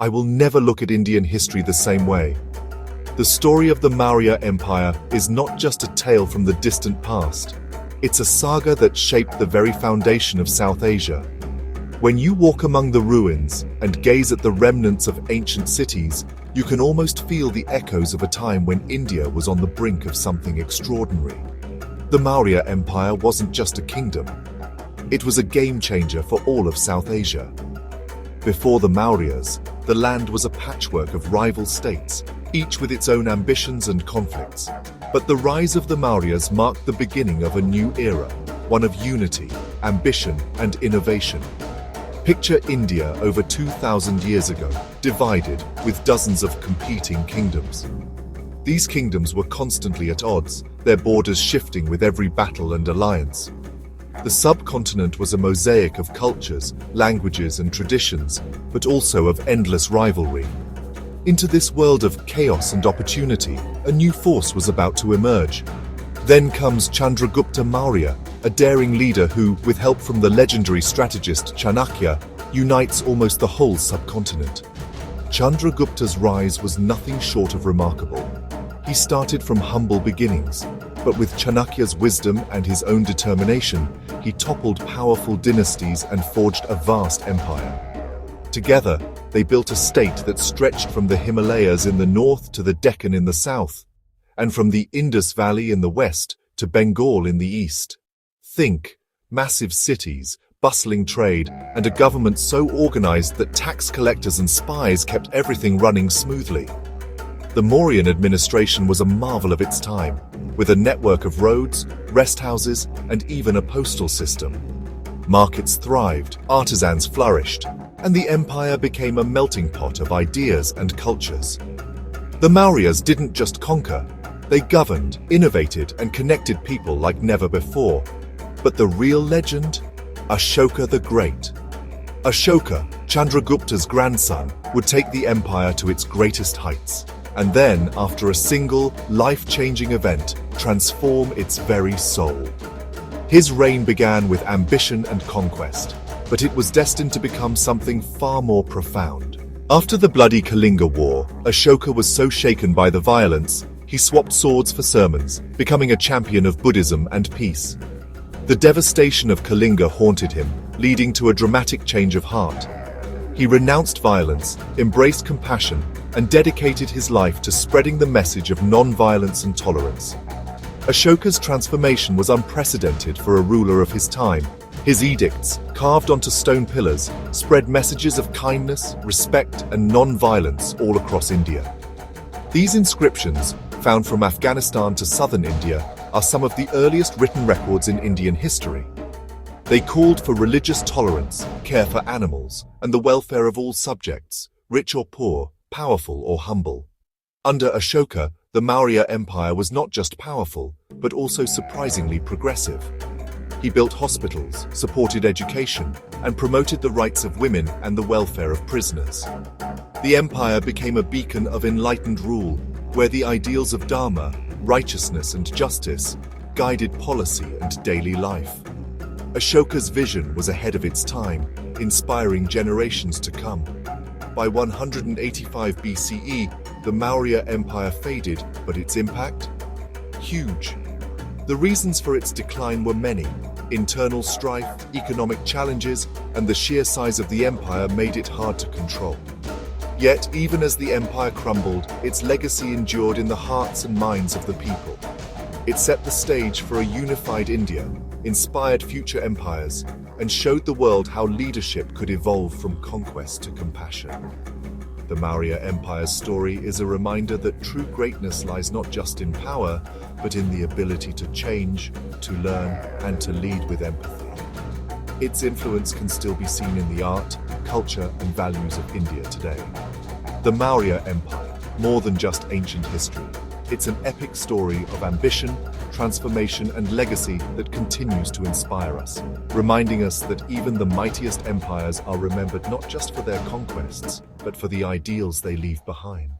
I will never look at Indian history the same way. The story of the Maurya Empire is not just a tale from the distant past. It's a saga that shaped the very foundation of South Asia. When you walk among the ruins and gaze at the remnants of ancient cities, you can almost feel the echoes of a time when India was on the brink of something extraordinary. The Maurya Empire wasn't just a kingdom. It was a game changer for all of South Asia. Before the Mauryas, the land was a patchwork of rival states, each with its own ambitions and conflicts. But the rise of the Mauryas marked the beginning of a new era, one of unity, ambition, and innovation. Picture India over 2,000 years ago, divided with dozens of competing kingdoms. These kingdoms were constantly at odds, their borders shifting with every battle and alliance. The subcontinent was a mosaic of cultures, languages, and traditions, but also of endless rivalry. Into this world of chaos and opportunity, a new force was about to emerge. Then comes Chandragupta Maurya, a daring leader who, with help from the legendary strategist Chanakya, unites almost the whole subcontinent. Chandragupta's rise was nothing short of remarkable. He started from humble beginnings, but with Chanakya's wisdom and his own determination, he toppled powerful dynasties and forged a vast empire. Together, they built a state that stretched from the Himalayas in the north to the Deccan in the south, and from the Indus Valley in the west to Bengal in the east. Think, massive cities, bustling trade, and a government so organized that tax collectors and spies kept everything running smoothly. The Mauryan administration was a marvel of its time, with a network of roads, rest houses, and even a postal system. Markets thrived, artisans flourished, and the empire became a melting pot of ideas and cultures. The Mauryas didn't just conquer, they governed, innovated, and connected people like never before. But the real legend? Ashoka the Great. Ashoka, Chandragupta's grandson, would take the empire to its greatest heights, and then, after a single, life-changing event, transform its very soul. His reign began with ambition and conquest, but it was destined to become something far more profound. After the bloody Kalinga War, Ashoka was so shaken by the violence, he swapped swords for sermons, becoming a champion of Buddhism and peace. The devastation of Kalinga haunted him, leading to a dramatic change of heart. He renounced violence, embraced compassion, and dedicated his life to spreading the message of non-violence and tolerance. Ashoka's transformation was unprecedented for a ruler of his time. His edicts, carved onto stone pillars, spread messages of kindness, respect, and non-violence all across India. These inscriptions, found from Afghanistan to southern India, are some of the earliest written records in Indian history. They called for religious tolerance, care for animals, and the welfare of all subjects, rich or poor, powerful or humble. Under Ashoka, the Maurya Empire was not just powerful, but also surprisingly progressive. He built hospitals, supported education, and promoted the rights of women and the welfare of prisoners. The empire became a beacon of enlightened rule, where the ideals of dharma, righteousness, and justice guided policy and daily life. Ashoka's vision was ahead of its time, inspiring generations to come. By 185 BCE, the Maurya Empire faded, but its impact? Huge. The reasons for its decline were many. Internal strife, economic challenges, and the sheer size of the empire made it hard to control. Yet, even as the empire crumbled, its legacy endured in the hearts and minds of the people. It set the stage for a unified India, inspired future empires, and showed the world how leadership could evolve from conquest to compassion. The Maurya Empire's story is a reminder that true greatness lies not just in power, but in the ability to change, to learn, and to lead with empathy. Its influence can still be seen in the art, culture, and values of India today. The Maurya Empire, more than just ancient history, it's an epic story of ambition, transformation, and legacy that continues to inspire us, reminding us that even the mightiest empires are remembered not just for their conquests, but for the ideals they leave behind.